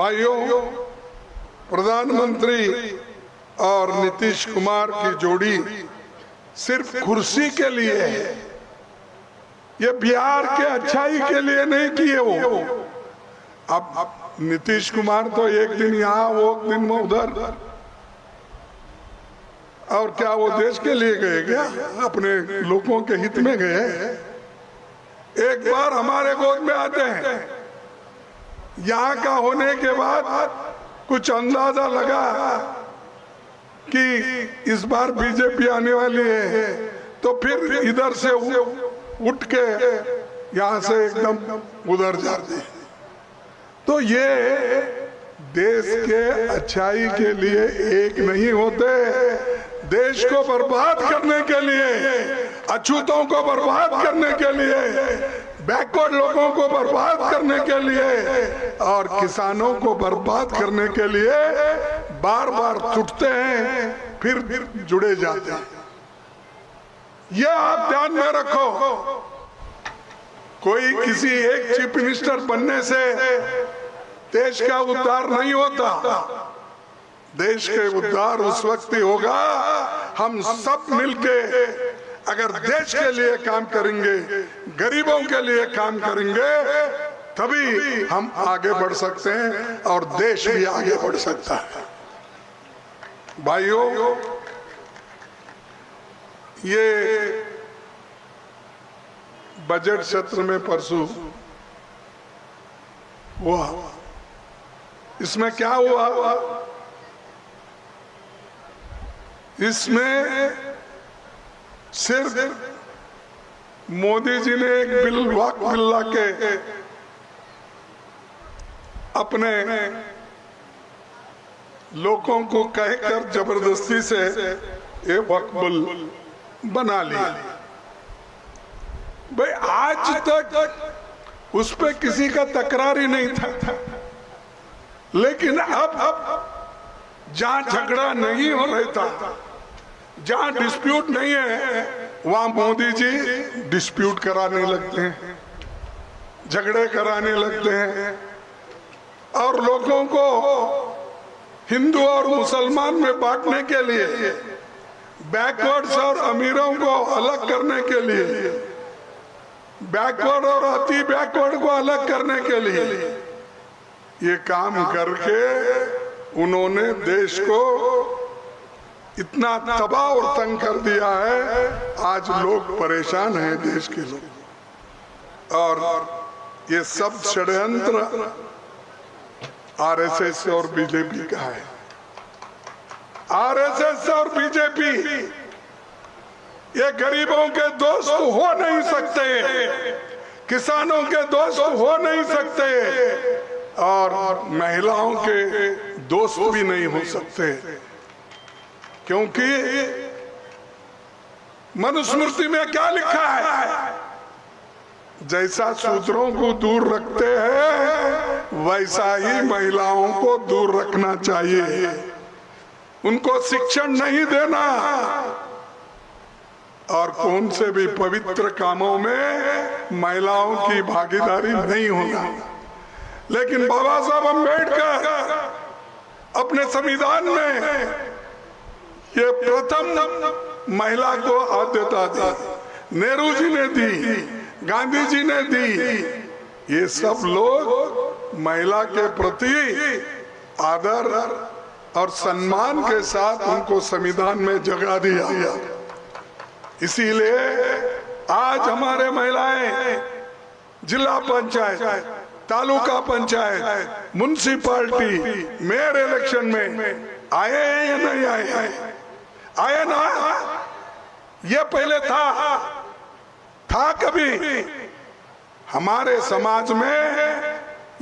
भाइयों, प्रधानमंत्री और नीतीश कुमार की जोड़ी सिर्फ कुर्सी के लिए है, ये बिहार के अच्छाई के लिए नहीं किए वो। अब नीतीश कुमार तो एक दिन यहाँ वो दिन में उधर, और क्या वो देश के लिए गए क्या? अपने लोगों के हित में गए? एक बार हमारे गोद में आते हैं, यहाँ का होने के बाद कुछ अंदाजा लगा कि इस बार बीजेपी आने वाली है, तो फिर इधर से उठ के यहाँ से एकदम उधर जाते हैं। तो ये देश के अच्छाई के लिए एक नहीं होते, देश को बर्बाद करने के लिए, अछूतों को बर्बाद करने के लिए, बैकवर्ड लोगों को बर्बाद करने के लिए और किसानों को बर्बाद करने के लिए बार बार टूटते हैं, फिर जुड़े जाते हैं। यह आप ध्यान में रखो, कोई किसी एक चीफ मिनिस्टर बनने से देश का उद्धार नहीं होता। देश के उद्धार उस वक्त ही होगा हम सब मिलके अगर देश के लिए काम करेंगे, गरीबों के लिए काम करेंगे, तभी हम आगे बढ़ सकते हैं और देश भी आगे बढ़ सकता है। भाइयों, ये बजट सत्र में परसों हुआ, इसमें क्या हुआ? इसमें सिर्फ मोदी जी ने एक बिल ला के अपने लोगों को कहकर जबरदस्ती से ये वक्फ बिल बना लिया। भाई आज तक उस पे किसी का तकरार ही नहीं था, लेकिन अब जहां झगड़ा नहीं हो रहा था, जहां डिस्प्यूट नहीं है, वहां मोदी जी डिस्प्यूट कराने लगते हैं, झगड़े कराने लगते हैं और लोगों को हिंदू और मुसलमान में बांटने के लिए, बैकवर्ड्स और अमीरों को अलग करने के लिए, बैकवर्ड और अति बैकवर्ड को अलग करने के लिए ये काम करके उन्होंने देश को इतना तबाह और तंग कर दिया है। आज लोग परेशान हैं, देश के लोग, और ये सब षड्यंत्र आरएसएस और बीजेपी का है। आरएसएस और बीजेपी ये गरीबों के दोस्त हो नहीं सकते, किसानों के दोस्त हो नहीं सकते और महिलाओं के दोस्त भी नहीं हो सकते, क्योंकि मनुस्मृति में क्या लिखा है? जैसा शूद्रों को दूर रखते हैं वैसा ही महिलाओं को दूर रखना चाहिए, उनको शिक्षण नहीं देना और कौन से भी पवित्र कामों में महिलाओं की भागीदारी नहीं होना। लेकिन बाबा साहब अम्बेडकर अपने संविधान में ये प्रथम महिला को आद्यता दी, नेहरू जी ने दी, गांधी जी ने दी। ये सब लोग महिला के प्रति आदर और सम्मान के साथ उनको संविधान में जगह दिया। इसीलिए आज हमारे महिलाएं जिला panchayat, taluka panchayat, municipality, mayor election में आए हैं या नहीं आए हैं? आए ना? ये पहले था कभी? हमारे समाज में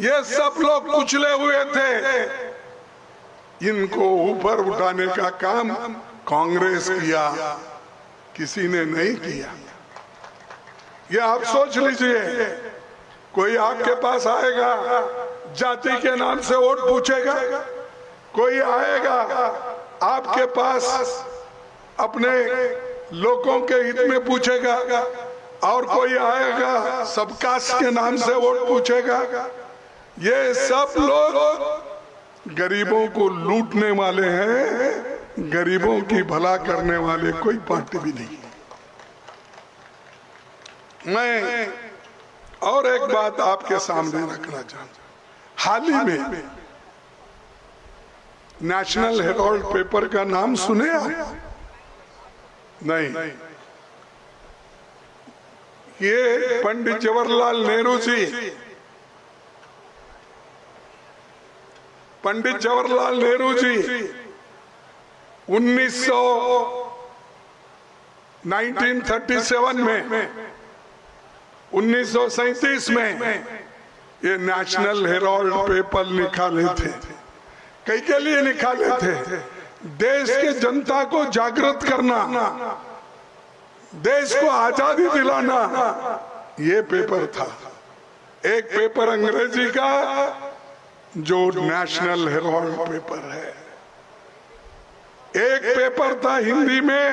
ये सब लोग कुचले हुए थे, इनको ऊपर उठाने का काम कांग्रेस किया, किसी ने नहीं किया। ये आप सोच लीजिए, कोई आपके पास आएगा जाति के नाम से वोट पूछेगा, कोई आएगा आपके पास अपने लोगों के हित में पूछेगा, और कोई आएगा सबकास्ट के नाम से वोट पूछेगा। ये सब लोग गरीबों को लूटने वाले हैं, गरीबों की भला करने वाले कोई पार्टी भी नहीं। मैं और एक बात आपके सामने रखना चाहता हूं। हाल ही में नेशनल हेराल्ड पेपर का नाम सुने आप? नहीं। ये पंडित जवाहरलाल नेहरू जी, पंडित जवाहरलाल नेहरू जी 1937 में, 1937 में ये नेशनल हेराल्ड पेपर निकाले थे। कई के लिए निकाले थे? देश के जनता को जागृत करना, देश को आजादी दिलाना, ये पेपर था। एक पेपर अंग्रेजी का जो नेशनल हेराल्ड पेपर है, एक पेपर था हिंदी में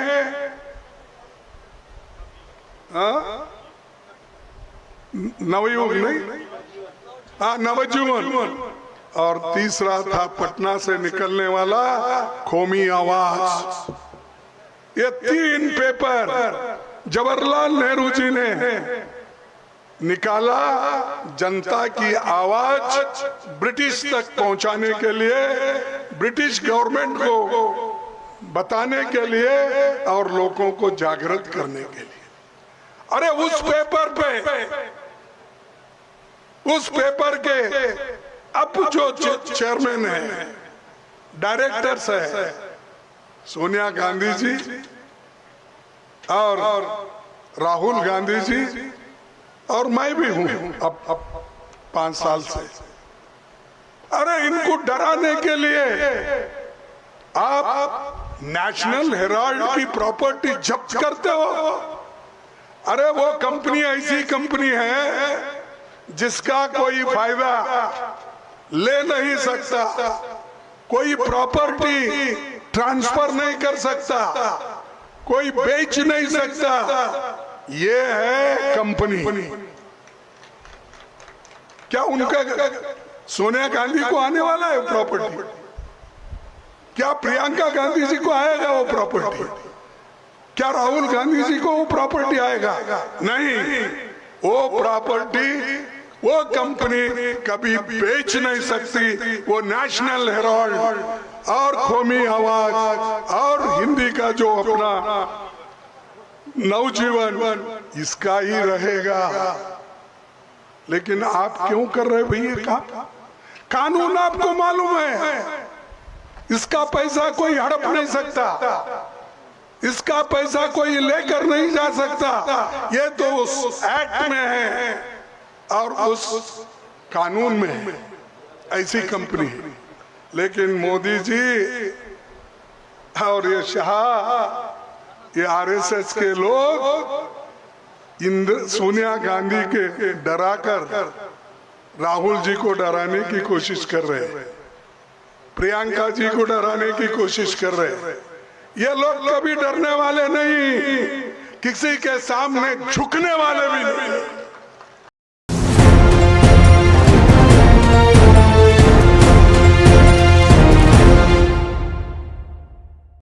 नवयुग नहीं, नवजीवन, और तीसरा था पटना से निकलने वाला कौमी आवाज। ये 3 पेपर जवाहरलाल नेहरू जी ने निकाला जनता की आवाज ब्रिटिश तक पहुंचाने के लिए, ब्रिटिश गवर्नमेंट को बताने के लिए और लोगों को जागृत करने के लिए। अरे उस पेपर के अब जो चेयरमैन है, डायरेक्टर्स है, सोनिया गांधी जी और राहुल गांधी जी और मैं भी हूं अब 5 साल से। अरे इनको डराने के लिए आप नेशनल हेराल्ड की प्रॉपर्टी जब्त करते हो। अरे वो कंपनी ऐसी कंपनी है जिसका कोई फायदा ले नहीं सकता, कोई प्रॉपर्टी ट्रांसफर नहीं कर सकता, कोई बेच नहीं सकता। ये है कंपनी। क्या उनका सोनिया गांधी को आने वाला है प्रॉपर्टी? क्या प्रियंका गांधी जी को आएगा वो प्रॉपर्टी? क्या राहुल गांधी जी को वो प्रॉपर्टी आएगा? नहीं, वो प्रॉपर्टी, वो कंपनी कभी बेच नहीं सकती। वो नेशनल हेराल्ड और कौमी आवाज और हिंदी का जो अपना नवजीवन, इसका ही रहेगा। लेकिन आप क्यों कर रहे भैया? कानून आपको मालूम है, इसका पैसा कोई हड़प नहीं सकता, इसका पैसा कोई लेकर नहीं जा सकता। ये तो उस एक्ट में है और उस कानून में है, ऐसी कंपनी है। लेकिन मोदी जी और ये शाह, ये आरएसएस के लोग सोनिया गांधी के डराकर राहुल जी को डराने की कोशिश कर रहे हैं, प्रियंका जी को डराने की कोशिश कर रहे हैं। ये लोग कभी डरने वाले नहीं, किसी के सामने झुकने वाले भी नहीं।